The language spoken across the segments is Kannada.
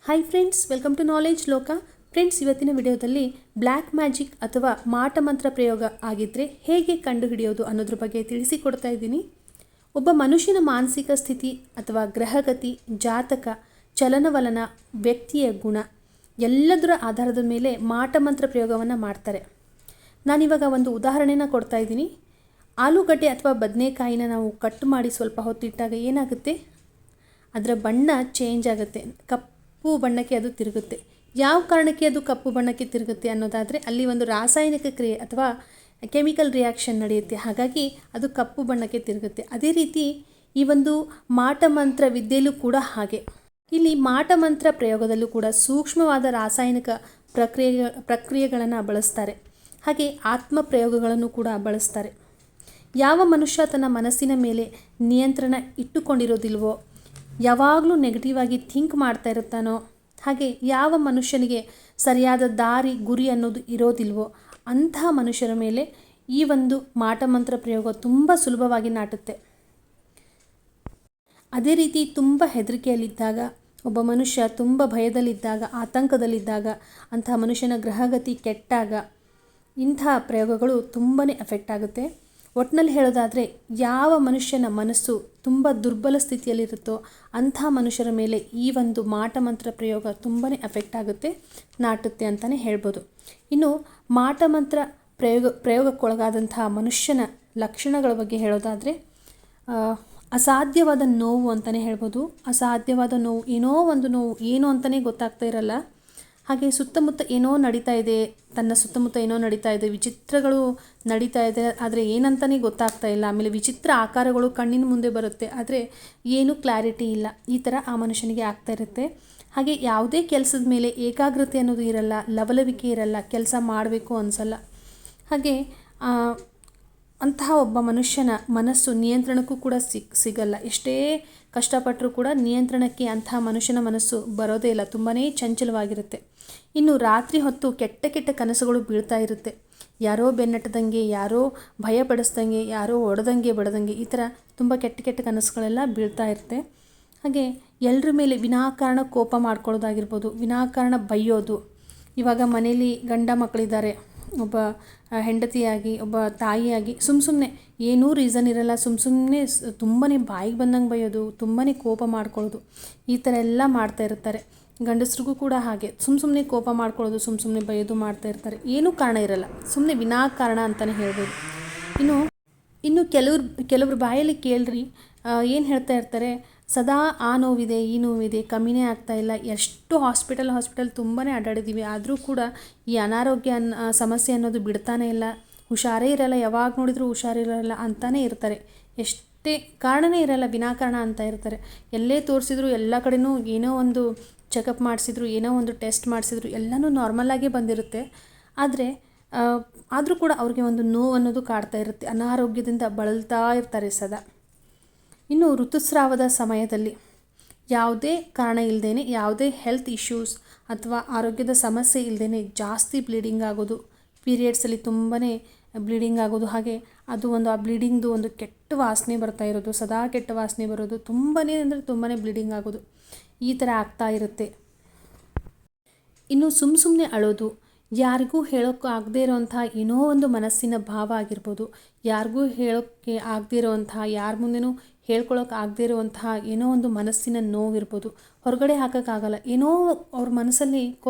Hi friends, welcome to knowledge Loka. Friends, ಇವತ್ತಿನ ವಿಡಿಯೋದಲ್ಲಿ ಬ್ಲ್ಯಾಕ್ ಮ್ಯಾಜಿಕ್ ಅಥವಾ ಮಾಟಮಂತ್ರ ಪ್ರಯೋಗ ಆಗಿದ್ದರೆ ಹೇಗೆ ಕಂಡುಹಿಡಿಯೋದು ಅನ್ನೋದ್ರ ಬಗ್ಗೆ ತಿಳಿಸಿಕೊಡ್ತಾ ಇದ್ದೀನಿ. ಒಬ್ಬ ಮನುಷ್ಯನ ಮಾನಸಿಕ ಸ್ಥಿತಿ ಅಥವಾ ಗ್ರಹಗತಿ, ಜಾತಕ, ಚಲನವಲನ, ವ್ಯಕ್ತಿಯ ಗುಣ ಎಲ್ಲದರ ಆಧಾರದ ಮೇಲೆ ಮಾಟಮಂತ್ರ ಪ್ರಯೋಗವನ್ನು ಮಾಡ್ತಾರೆ. ನಾನಿವಾಗ ಒಂದು ಉದಾಹರಣೆನ ಕೊಡ್ತಾ ಇದ್ದೀನಿ. ಆಲೂಗಡ್ಡೆ ಅಥವಾ ಬದನೆಕಾಯಿನ ನಾವು ಕಟ್ ಮಾಡಿ ಸ್ವಲ್ಪ ಹೊತ್ತಿಟ್ಟಾಗ ಏನಾಗುತ್ತೆ, ಅದರ ಬಣ್ಣ ಚೇಂಜ್ ಆಗುತ್ತೆ, ಕಪ್ಪು ಬಣ್ಣಕ್ಕೆ ಅದು ತಿರುಗುತ್ತೆ. ಯಾವ ಕಾರಣಕ್ಕೆ ಅದು ಕಪ್ಪು ಬಣ್ಣಕ್ಕೆ ತಿರುಗುತ್ತೆ ಅನ್ನೋದಾದರೆ ಅಲ್ಲಿ ಒಂದು ರಾಸಾಯನಿಕ ಕ್ರಿಯೆ ಅಥವಾ ಕೆಮಿಕಲ್ ರಿಯಾಕ್ಷನ್ ನಡೆಯುತ್ತೆ, ಹಾಗಾಗಿ ಅದು ಕಪ್ಪು ಬಣ್ಣಕ್ಕೆ ತಿರುಗುತ್ತೆ. ಅದೇ ರೀತಿ ಈ ಒಂದು ಮಾಟಮಂತ್ರ ವಿದ್ಯೆಯಲ್ಲೂ ಕೂಡ ಹಾಗೆ. ಇಲ್ಲಿ ಮಾಟಮಂತ್ರ ಪ್ರಯೋಗದಲ್ಲೂ ಕೂಡ ಸೂಕ್ಷ್ಮವಾದ ರಾಸಾಯನಿಕ ಪ್ರಕ್ರಿಯೆಗಳನ್ನು ಬಳಸ್ತಾರೆ. ಹಾಗೆ ಆತ್ಮ ಪ್ರಯೋಗಗಳನ್ನು ಕೂಡ ಬಳಸ್ತಾರೆ. ಯಾವ ಮನುಷ್ಯ ತನ್ನ ಮನಸ್ಸಿನ ಮೇಲೆ ನಿಯಂತ್ರಣ ಇಟ್ಟುಕೊಂಡಿರೋದಿಲ್ವೋ, ಯಾವಾಗಲೂ ನೆಗೆಟಿವ್ ಆಗಿ ಥಿಂಕ್ ಮಾಡ್ತಾ ಇರುತ್ತಾನೋ, ಹಾಗೆ ಯಾವ ಮನುಷ್ಯನಿಗೆ ಸರಿಯಾದ ದಾರಿ ಗುರಿ ಅನ್ನೋದು ಇರೋದಿಲ್ವೋ ಅಂತಹ ಮನುಷ್ಯರ ಮೇಲೆ ಈ ಒಂದು ಮಾಟಮಂತ್ರ ಪ್ರಯೋಗ ತುಂಬ ಸುಲಭವಾಗಿ ನಾಟುತ್ತೆ. ಅದೇ ರೀತಿ ತುಂಬ ಹೆದರಿಕೆಯಲ್ಲಿದ್ದಾಗ, ಒಬ್ಬ ಮನುಷ್ಯ ತುಂಬ ಭಯದಲ್ಲಿದ್ದಾಗ, ಆತಂಕದಲ್ಲಿದ್ದಾಗ, ಅಂತಹ ಮನುಷ್ಯನ ಗ್ರಹಗತಿ ಕೆಟ್ಟಾಗ ಇಂತಹ ಪ್ರಯೋಗಗಳು ತುಂಬಾ ಎಫೆಕ್ಟ್ ಆಗುತ್ತೆ. ಒಟ್ಟಿನಲ್ಲಿ ಹೇಳೋದಾದರೆ ಯಾವ ಮನುಷ್ಯನ ಮನಸ್ಸು ತುಂಬ ದುರ್ಬಲ ಸ್ಥಿತಿಯಲ್ಲಿರುತ್ತೋ ಅಂಥ ಮನುಷ್ಯರ ಮೇಲೆ ಈ ಒಂದು ಮಾಟಮಂತ್ರ ಪ್ರಯೋಗ ತುಂಬಾ ಎಫೆಕ್ಟ್ ಆಗುತ್ತೆ, ನಾಟುತ್ತೆ ಅಂತಲೇ ಹೇಳ್ಬೋದು. ಇನ್ನು ಮಾಟಮಂತ್ರ ಪ್ರಯೋಗಕ್ಕೊಳಗಾದಂತಹ ಮನುಷ್ಯನ ಲಕ್ಷಣಗಳ ಬಗ್ಗೆ ಹೇಳೋದಾದರೆ ಅಸಾಧ್ಯವಾದ ನೋವು ಅಂತಲೇ ಹೇಳ್ಬೋದು. ಅಸಾಧ್ಯವಾದ ನೋವು, ಏನೋ ಒಂದು ನೋವು, ಏನು ಅಂತಲೇ ಗೊತ್ತಾಗ್ತಾ ಇರಲ್ಲ. ಹಾಗೆ ಸುತ್ತಮುತ್ತ ಏನೋ ನಡೀತಾ ಇದೆ, ತನ್ನ ಸುತ್ತಮುತ್ತ ಏನೋ ನಡೀತಾ ಇದೆ, ವಿಚಿತ್ರಗಳು ನಡೀತಾ ಇದೆ, ಆದರೆ ಏನಂತಲೇ ಗೊತ್ತಾಗ್ತಾ ಇಲ್ಲ. ಆಮೇಲೆ ವಿಚಿತ್ರ ಆಕಾರಗಳು ಕಣ್ಣಿನ ಮುಂದೆ ಬರುತ್ತೆ, ಆದರೆ ಏನೂ ಕ್ಲಾರಿಟಿ ಇಲ್ಲ. ಈ ಥರ ಆ ಮನುಷ್ಯನಿಗೆ ಆಗ್ತಾ ಇರುತ್ತೆ. ಹಾಗೆ ಯಾವುದೇ ಕೆಲಸದ ಮೇಲೆ ಏಕಾಗ್ರತೆ ಅನ್ನೋದು ಇರಲ್ಲ, ಲವಲವಿಕೆ ಇರಲ್ಲ, ಕೆಲಸ ಮಾಡಬೇಕು ಅನಿಸಲ್ಲ. ಹಾಗೆ ಅಂತಹ ಒಬ್ಬ ಮನುಷ್ಯನ ಮನಸ್ಸು ನಿಯಂತ್ರಣಕ್ಕೂ ಕೂಡ ಸಿಗಲ್ಲ. ಎಷ್ಟೇ ಕಷ್ಟಪಟ್ಟರೂ ಕೂಡ ನಿಯಂತ್ರಣಕ್ಕೆ ಅಂತಹ ಮನುಷ್ಯನ ಮನಸ್ಸು ಬರೋದೇ ಇಲ್ಲ, ತುಂಬಾ ಚಂಚಲವಾಗಿರುತ್ತೆ. ಇನ್ನು ರಾತ್ರಿ ಹೊತ್ತು ಕೆಟ್ಟ ಕೆಟ್ಟ ಕನಸುಗಳು ಬೀಳ್ತಾ ಇರುತ್ತೆ. ಯಾರೋ ಬೆನ್ನಟ್ಟದಂಗೆ, ಯಾರೋ ಭಯಪಡಿಸ್ದಂಗೆ, ಯಾರೋ ಒಡೆದಂಗೆ ಬಡದಂಗೆ, ಈ ಥರ ತುಂಬ ಕೆಟ್ಟ ಕೆಟ್ಟ ಕನಸುಗಳೆಲ್ಲ ಬೀಳ್ತಾ ಇರುತ್ತೆ. ಹಾಗೆ ಎಲ್ಲರ ಮೇಲೆ ವಿನಾಕಾರಣ ಕೋಪ ಮಾಡ್ಕೊಳ್ಳೋದಾಗಿರ್ಬೋದು, ವಿನಾಕಾರಣ ಬೈಯೋದು. ಇವಾಗ ಮನೇಲಿ ಗಂಡ ಮಕ್ಕಳಿದ್ದಾರೆ, ಒಬ್ಬ ಹೆಂಡತಿಯಾಗಿ, ಒಬ್ಬ ತಾಯಿಯಾಗಿ ಸುಮ್ಮನೆ ಏನೂ ರೀಸನ್ ಇರಲ್ಲ, ಸುಮ್ಮನೆ ತುಂಬಾ ಬಾಯಿಗೆ ಬಂದಂಗೆ ಬೈಯೋದು, ತುಂಬಾ ಕೋಪ ಮಾಡ್ಕೊಳ್ಳೋದು, ಈ ಥರ ಎಲ್ಲ ಮಾಡ್ತಾ ಇರ್ತಾರೆ. ಗಂಡಸ್ರಿಗೂ ಕೂಡ ಹಾಗೆ ಸುಮ್ಮನೆ ಕೋಪ ಮಾಡ್ಕೊಳ್ಳೋದು, ಸುಮ್ಮನೆ ಬೈಯೋದು ಮಾಡ್ತಾ ಇರ್ತಾರೆ. ಏನೂ ಕಾರಣ ಇರಲ್ಲ, ಸುಮ್ಮನೆ ವಿನಾಕಾರಣ ಅಂತಲೇ ಹೇಳ್ಬೋದು. ಇನ್ನು ಕೆಲವ್ರ ಬಾಯಲ್ಲಿ ಕೇಳ್ರಿ, ಏನು ಹೇಳ್ತಾ ಇರ್ತಾರೆ, ಸದಾ ಆ ನೋವಿದೆ, ಈ ನೋವಿದೆ, ಕಮ್ಮಿನೇ ಆಗ್ತಾ ಇಲ್ಲ, ಎಷ್ಟು ಹಾಸ್ಪಿಟಲ್ ತುಂಬಾ ಅಡ್ಡಾಡಿದ್ದೀವಿ, ಆದರೂ ಕೂಡ ಈ ಅನಾರೋಗ್ಯ ಸಮಸ್ಯೆ ಅನ್ನೋದು ಬಿಡ್ತಾನೇ ಇಲ್ಲ, ಹುಷಾರೇ ಇರಲ್ಲ, ಯಾವಾಗ ನೋಡಿದರೂ ಹುಷಾರಿರಲ್ಲ ಅಂತಾನೇ ಇರ್ತಾರೆ. ಎಷ್ಟೇ ಕಾರಣನೇ ಇರಲ್ಲ, ವಿನಾಕಾರಣ ಅಂತ ಇರ್ತಾರೆ. ಎಲ್ಲೇ ತೋರಿಸಿದ್ರು, ಎಲ್ಲ ಕಡೆನೂ ಏನೋ ಒಂದು ಚೆಕಪ್ ಮಾಡಿಸಿದ್ರು, ಏನೋ ಒಂದು ಟೆಸ್ಟ್ ಮಾಡಿಸಿದ್ರು, ಎಲ್ಲನೂ ನಾರ್ಮಲಾಗೇ ಬಂದಿರುತ್ತೆ. ಆದರೂ ಕೂಡ ಅವ್ರಿಗೆ ಒಂದು ನೋವು ಅನ್ನೋದು ಕಾಡ್ತಾ ಇರುತ್ತೆ, ಅನಾರೋಗ್ಯದಿಂದ ಬಳಲ್ತಾ ಇರ್ತಾರೆ ಸದಾ. ಇನ್ನು ಋತುಸ್ರಾವದ ಸಮಯದಲ್ಲಿ ಯಾವುದೇ ಕಾರಣ ಇಲ್ಲದೇ, ಯಾವುದೇ ಹೆಲ್ತ್ ಇಶ್ಯೂಸ್ ಅಥವಾ ಆರೋಗ್ಯದ ಸಮಸ್ಯೆ ಇಲ್ಲದೇ ಜಾಸ್ತಿ ಬ್ಲೀಡಿಂಗ್ ಆಗೋದು, ಪೀರಿಯಡ್ಸಲ್ಲಿ ತುಂಬಾ ಬ್ಲೀಡಿಂಗ್ ಆಗೋದು, ಹಾಗೆ ಅದು ಆ ಬ್ಲೀಡಿಂಗ್ದು ಒಂದು ಕೆಟ್ಟ ವಾಸನೆ ಬರ್ತಾ ಇರೋದು, ಸದಾ ಕೆಟ್ಟ ವಾಸನೆ ಬರೋದು, ತುಂಬಾ ಬ್ಲೀಡಿಂಗ್ ಆಗೋದು, ಈ ಥರ ಆಗ್ತಾ ಇರುತ್ತೆ. ಇನ್ನು ಸುಮ್ಮನೆ ಅಳೋದು, ಯಾರಿಗೂ ಹೇಳೋಕ್ಕೆ ಆಗದೇ ಇರೋವಂಥ ಏನೋ ಒಂದು ಮನಸ್ಸಿನ ಭಾವ ಆಗಿರ್ಬೋದು, ಯಾರಿಗೂ ಹೇಳೋಕ್ಕೆ ಆಗದೇ ಇರೋವಂತಹ, ಯಾರ ಮುಂದೆನೂ ಹೇಳ್ಕೊಳಕ್ಕೆ ಆಗದೇ ಇರುವಂತಹ ಏನೋ ಒಂದು ಮನಸ್ಸಿನ ನೋವಿರ್ಬೋದು, ಹೊರಗಡೆ ಹಾಕೋಕ್ಕಾಗಲ್ಲ, ಏನೋ ಅವ್ರ ಮನಸ್ಸಲ್ಲಿ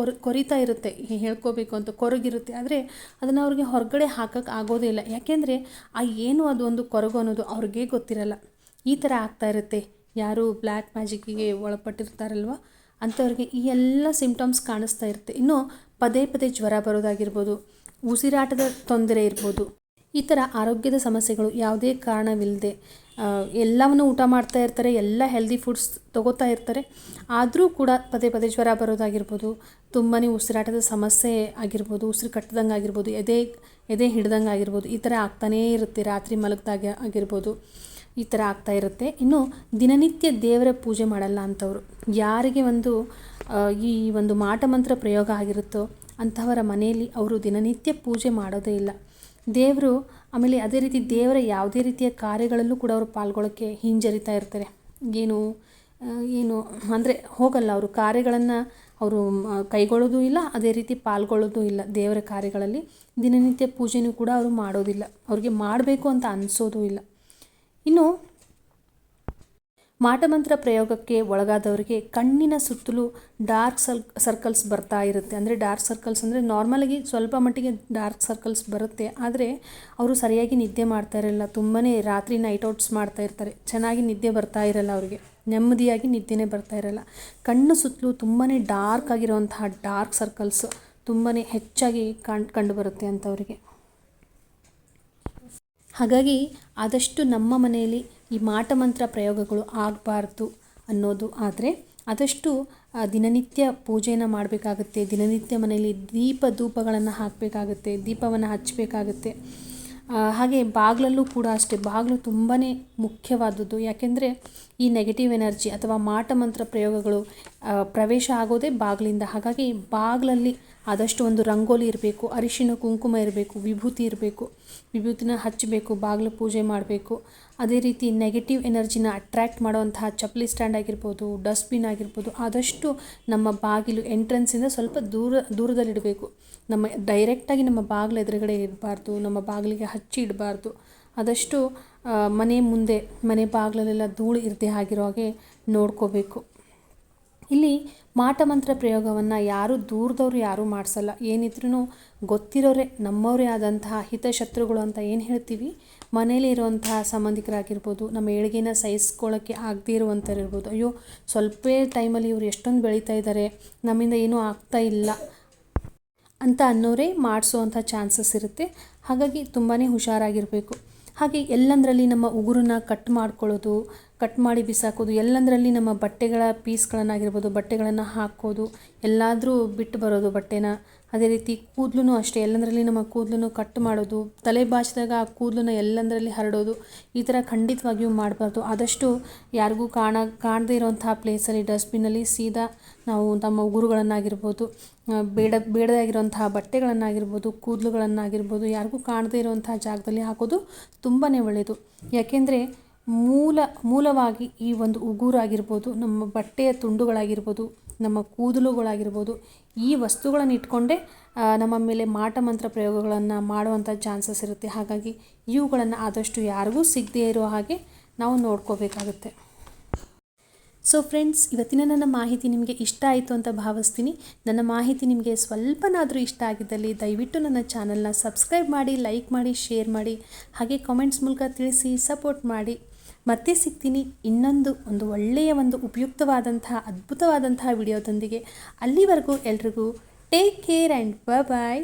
ಕೊರಿತಾ ಇರುತ್ತೆ, ಹೇಳ್ಕೋಬೇಕು ಅಂತ ಕೊರಗಿರುತ್ತೆ, ಆದರೆ ಅದನ್ನು ಅವ್ರಿಗೆ ಹೊರಗಡೆ ಹಾಕೋಕ್ಕೆ ಆಗೋದೇ ಇಲ್ಲ. ಯಾಕೆಂದರೆ ಏನು ಅದು ಒಂದು ಕೊರಗು ಅನ್ನೋದು ಅವ್ರಿಗೆ ಗೊತ್ತಿರಲ್ಲ. ಈ ಥರ ಆಗ್ತಾ ಇರುತ್ತೆ. ಯಾರು ಬ್ಲ್ಯಾಕ್ ಮ್ಯಾಜಿಕ್ಕಿಗೆ ಒಳಪಟ್ಟಿರ್ತಾರಲ್ವ ಅಂಥವ್ರಿಗೆ ಈ ಎಲ್ಲ ಸಿಂಪ್ಟಮ್ಸ್ ಕಾಣಿಸ್ತಾ ಇರುತ್ತೆ. ಇನ್ನು ಪದೇ ಜ್ವರ ಬರೋದಾಗಿರ್ಬೋದು, ಉಸಿರಾಟದ ತೊಂದರೆ ಇರ್ಬೋದು, ಈ ಥರ ಆರೋಗ್ಯದ ಸಮಸ್ಯೆಗಳು ಯಾವುದೇ ಕಾರಣವಿಲ್ಲದೆ ಎಲ್ಲವನ್ನು ಊಟ ಮಾಡ್ತಾ ಇರ್ತಾರೆ, ಎಲ್ಲ ಹೆಲ್ದಿ ಫುಡ್ಸ್ ತೊಗೋತಾ ಇರ್ತಾರೆ, ಆದರೂ ಕೂಡ ಪದೇ ಜ್ವರ ಬರೋದಾಗಿರ್ಬೋದು, ತುಂಬಾ ಉಸಿರಾಟದ ಸಮಸ್ಯೆ ಆಗಿರ್ಬೋದು, ಉಸಿರು ಕಟ್ಟದಂಗೆ ಆಗಿರ್ಬೋದು, ಎದೆ ಹಿಡ್ದಂಗೆ ಆಗಿರ್ಬೋದು, ಈ ಥರ ಆಗ್ತಾನೇ ಇರುತ್ತೆ. ರಾತ್ರಿ ಮಲಗಿದಾಗ ಆಗಿರ್ಬೋದು, ಈ ಥರ ಆಗ್ತಾ ಇರುತ್ತೆ. ಇನ್ನು ದಿನನಿತ್ಯ ದೇವರ ಪೂಜೆ ಮಾಡಲ್ಲ ಅಂಥವ್ರು, ಯಾರಿಗೆ ಈ ಒಂದು ಮಾಟಮಂತ್ರ ಪ್ರಯೋಗ ಆಗಿರುತ್ತೋ ಅಂಥವರ ಮನೆಯಲ್ಲಿ ಅವರು ದಿನನಿತ್ಯ ಪೂಜೆ ಮಾಡೋದೇ ಇಲ್ಲ. ದೇವರು ಆಮೇಲೆ ಅದೇ ರೀತಿ ದೇವರ ಯಾವುದೇ ರೀತಿಯ ಕಾರ್ಯಗಳಲ್ಲೂ ಕೂಡ ಅವರು ಪಾಲ್ಗೊಳ್ಳೋಕ್ಕೆ ಹಿಂಜರಿತಾ ಇರ್ತಾರೆ. ಏನು ಏನು ಅಂದರೆ ಹೋಗಲ್ಲ, ಅವರು ಕಾರ್ಯಗಳನ್ನು ಅವರು ಕೈಗೊಳ್ಳೋದು ಇಲ್ಲ, ಅದೇ ರೀತಿ ಪಾಲ್ಗೊಳ್ಳೋದು ಇಲ್ಲ. ದೇವರ ಕಾರ್ಯಗಳಲ್ಲಿ ದಿನನಿತ್ಯ ಪೂಜೆನೂ ಕೂಡ ಅವರು ಮಾಡೋದಿಲ್ಲ, ಅವ್ರಿಗೆ ಮಾಡಬೇಕು ಅಂತ ಅನಿಸೋದು ಇಲ್ಲ. ಇನ್ನು ಮಾಟಮಂತ್ರ ಪ್ರಯೋಗಕ್ಕೆ ಒಳಗಾದವರಿಗೆ ಕಣ್ಣಿನ ಸುತ್ತಲೂ ಡಾರ್ಕ್ ಸರ್ಕಲ್ಸ್ ಬರ್ತಾ ಇರುತ್ತೆ. ಅಂದರೆ ಡಾರ್ಕ್ ಸರ್ಕಲ್ಸ್ ಅಂದರೆ ನಾರ್ಮಲಾಗಿ ಸ್ವಲ್ಪ ಮಟ್ಟಿಗೆ ಡಾರ್ಕ್ ಸರ್ಕಲ್ಸ್ ಬರುತ್ತೆ, ಆದರೆ ಅವರು ಸರಿಯಾಗಿ ನಿದ್ದೆ ಮಾಡ್ತಾ ಇರಲ್ಲ, ತುಂಬಾ ರಾತ್ರಿ ನೈಟ್ ಔಟ್ಸ್ ಮಾಡ್ತಾ ಇರ್ತಾರೆ, ಚೆನ್ನಾಗಿ ನಿದ್ದೆ ಬರ್ತಾ ಇರಲ್ಲ, ಅವರಿಗೆ ನೆಮ್ಮದಿಯಾಗಿ ನಿದ್ದೆನೇ ಬರ್ತಾ ಇರಲ್ಲ. ಕಣ್ಣು ಸುತ್ತಲೂ ತುಂಬಾ ಡಾರ್ಕ್ ಆಗಿರುವಂತಹ ಡಾರ್ಕ್ ಸರ್ಕಲ್ಸ್ ತುಂಬಾ ಹೆಚ್ಚಾಗಿ ಕಂಡು ಬರುತ್ತೆ ಅಂಥವರಿಗೆ. ಹಾಗಾಗಿ ಆದಷ್ಟು ನಮ್ಮ ಮನೆಯಲ್ಲಿ ಈ ಮಾಟಮಂತ್ರ ಪ್ರಯೋಗಗಳು ಆಗಬಾರ್ದು ಅನ್ನೋದು. ಆದರೆ ಆದಷ್ಟು ದಿನನಿತ್ಯ ಪೂಜೆಯನ್ನು ಮಾಡಬೇಕಾಗುತ್ತೆ, ದಿನನಿತ್ಯ ಮನೆಯಲ್ಲಿ ಧೂಪಗಳನ್ನು ಹಾಕಬೇಕಾಗುತ್ತೆ, ದೀಪವನ್ನು ಹಚ್ಚಬೇಕಾಗುತ್ತೆ. ಹಾಗೆ ಬಾಗಿಲಲ್ಲೂ ಕೂಡ ಅಷ್ಟೇ, ಬಾಗಿಲು ತುಂಬಾ ಮುಖ್ಯವಾದದ್ದು. ಯಾಕೆಂದರೆ ಈ ನೆಗೆಟಿವ್ ಎನರ್ಜಿ ಅಥವಾ ಮಾಟಮಂತ್ರ ಪ್ರಯೋಗಗಳು ಪ್ರವೇಶ ಆಗೋದೇ ಬಾಗಿಲಿಂದ. ಹಾಗಾಗಿ ಬಾಗಿಲಲ್ಲಿ ಆದಷ್ಟು ಒಂದು ರಂಗೋಲಿ ಇರಬೇಕು, ಅರಿಶಿಣ ಕುಂಕುಮ ಇರಬೇಕು, ವಿಭೂತಿ ಇರಬೇಕು, ವಿಭೂತಿನ ಹಚ್ಚಬೇಕು, ಬಾಗಿಲು ಪೂಜೆ ಮಾಡಬೇಕು. ಅದೇ ರೀತಿ ನೆಗೆಟಿವ್ ಎನರ್ಜಿನ ಅಟ್ರ್ಯಾಕ್ಟ್ ಮಾಡುವಂತಹ ಚಪ್ಪಲಿ ಸ್ಟ್ಯಾಂಡ್ ಆಗಿರ್ಬೋದು, ಡಸ್ಟ್ಬಿನ್ ಆಗಿರ್ಬೋದು, ಆದಷ್ಟು ನಮ್ಮ ಬಾಗಿಲು ಎಂಟ್ರೆನ್ಸಿಂದ ಸ್ವಲ್ಪ ದೂರದಲ್ಲಿಡಬೇಕು. ನಮ್ಮ ಡೈರೆಕ್ಟಾಗಿ ನಮ್ಮ ಬಾಗಿಲು ಎದುರುಗಡೆ ಇರಬಾರ್ದು, ನಮ್ಮ ಬಾಗಿಲಿಗೆ ಹಚ್ಚಿ ಇಡಬಾರ್ದು. ಆದಷ್ಟು ಮನೆ ಮುಂದೆ, ಮನೆ ಬಾಗಿಲಲ್ಲೆಲ್ಲ ಧೂಳು ಇರದೆ ಆಗಿರೋ ಹಾಗೆ ನೋಡ್ಕೋಬೇಕು. ಇಲ್ಲಿ ಮಾಟಮಂತ್ರ ಪ್ರಯೋಗವನ್ನು ದೂರದವರು ಯಾರೂ ಮಾಡಿಸಲ್ಲ. ಏನಿದ್ರೂ ಗೊತ್ತಿರೋರೆ, ನಮ್ಮವರೇ ಆದಂತಹ ಹಿತಶತ್ರುಗಳು ಅಂತ ಏನು ಹೇಳ್ತೀವಿ, ಮನೇಲಿ ಇರುವಂತಹ ಸಂಬಂಧಿಕರಾಗಿರ್ಬೋದು, ನಮ್ಮ ಏಳಿಗೆನ ಸಹಿಸ್ಕೊಳ್ಳೋಕ್ಕೆ ಆಗದೇ ಇರುವಂಥವ್ರಿರ್ಬೋದು, ಅಯ್ಯೋ ಸ್ವಲ್ಪ ಟೈಮಲ್ಲಿ ಇವರು ಎಷ್ಟೊಂದು ಬೆಳೀತಾ ಇದ್ದಾರೆ, ನಮ್ಮಿಂದ ಏನೂ ಆಗ್ತಾ ಇಲ್ಲ ಅಂತ ಅನ್ನೋರೇ ಮಾಡಿಸೋವಂಥ ಚಾನ್ಸಸ್ ಇರುತ್ತೆ. ಹಾಗಾಗಿ ತುಂಬಾ ಹುಷಾರಾಗಿರಬೇಕು. ಹಾಗೆ ಎಲ್ಲಂದರಲ್ಲಿ ನಮ್ಮ ಉಗುರನ್ನ ಕಟ್ ಮಾಡ್ಕೊಳ್ಳೋದು, ಕಟ್ ಮಾಡಿ ಬಿಸಾಕೋದು, ಎಲ್ಲಂದರಲ್ಲಿ ನಮ್ಮ ಬಟ್ಟೆಗಳ ಪೀಸ್ಗಳನ್ನಾಗಿರ್ಬೋದು, ಬಟ್ಟೆಗಳನ್ನು ಹಾಕೋದು, ಎಲ್ಲಾದರೂ ಬಿಟ್ಟು ಬರೋದು ಬಟ್ಟೆನ. ಅದೇ ರೀತಿ ಕೂದಲು ಅಷ್ಟೇ, ಎಲ್ಲಂದರಲ್ಲಿ ನಮ್ಮ ಕೂದಲನ್ನು ಕಟ್ ಮಾಡೋದು, ತಲೆ ಬಾಚಿದಾಗ ಆ ಕೂದಲನ್ನ ಎಲ್ಲಂದರಲ್ಲಿ ಹರಡೋದು, ಈ ಥರ ಖಂಡಿತವಾಗಿಯೂ ಮಾಡಬಾರ್ದು. ಆದಷ್ಟು ಯಾರಿಗೂ ಕಾಣದೇ ಇರೋವಂತಹ ಪ್ಲೇಸಲ್ಲಿ ಡಸ್ಟ್ಬಿನ್ನಲ್ಲಿ ಸೀದಾ ನಾವು ನಮ್ಮ ಉಗುರುಗಳನ್ನಾಗಿರ್ಬೋದು, ಬೇಡದಾಗಿರುವಂತಹ ಬಟ್ಟೆಗಳನ್ನಾಗಿರ್ಬೋದು, ಕೂದಲುಗಳನ್ನಾಗಿರ್ಬೋದು, ಯಾರಿಗೂ ಕಾಣದೇ ಇರುವಂತಹ ಜಾಗದಲ್ಲಿ ಹಾಕೋದು ತುಂಬಾ ಒಳ್ಳೆಯದು. ಯಾಕೆಂದರೆ ಮೂಲವಾಗಿ ಈ ಒಂದು ಉಗುರಾಗಿರ್ಬೋದು, ನಮ್ಮ ಬಟ್ಟೆಯ ತುಂಡುಗಳಾಗಿರ್ಬೋದು, ನಮ್ಮ ಕೂದಲುಗಳಾಗಿರ್ಬೋದು, ಈ ವಸ್ತುಗಳನ್ನು ಇಟ್ಕೊಂಡೇ ನಮ್ಮ ಮೇಲೆ ಮಾಟಮಂತ್ರ ಪ್ರಯೋಗಗಳನ್ನು ಮಾಡುವಂಥ ಚಾನ್ಸಸ್ ಇರುತ್ತೆ. ಹಾಗಾಗಿ ಇವುಗಳನ್ನು ಆದಷ್ಟು ಯಾರಿಗೂ ಸಿಗದೇ ಇರೋ ಹಾಗೆ ನಾವು ನೋಡ್ಕೋಬೇಕಾಗುತ್ತೆ. ಸೊ ಫ್ರೆಂಡ್ಸ್, ಇವತ್ತಿನ ನನ್ನ ಮಾಹಿತಿ ನಿಮಗೆ ಇಷ್ಟ ಆಯಿತು ಅಂತ ಭಾವಿಸ್ತೀನಿ. ನನ್ನ ಮಾಹಿತಿ ನಿಮಗೆ ಸ್ವಲ್ಪನಾದರೂ ಇಷ್ಟ ಆಗಿದ್ದಲ್ಲಿ ದಯವಿಟ್ಟು ನನ್ನ ಚಾನಲ್ನ ಸಬ್ಸ್ಕ್ರೈಬ್ ಮಾಡಿ, ಲೈಕ್ ಮಾಡಿ, ಶೇರ್ ಮಾಡಿ, ಹಾಗೆ ಕಾಮೆಂಟ್ಸ್ ಮೂಲಕ ತಿಳಿಸಿ ಸಪೋರ್ಟ್ ಮಾಡಿ. ಮತ್ತೆ ಸಿಗ್ತೀನಿ ಒಂದು ಒಳ್ಳೆಯ ಉಪಯುಕ್ತವಾದಂತಹ ಅದ್ಭುತವಾದಂತಹ ವಿಡಿಯೋದೊಂದಿಗೆ. ಅಲ್ಲಿವರೆಗೂ ಎಲ್ರಿಗೂ ಟೇಕ್ ಕೇರ್ ಆ್ಯಂಡ್ ಬಾಯ್.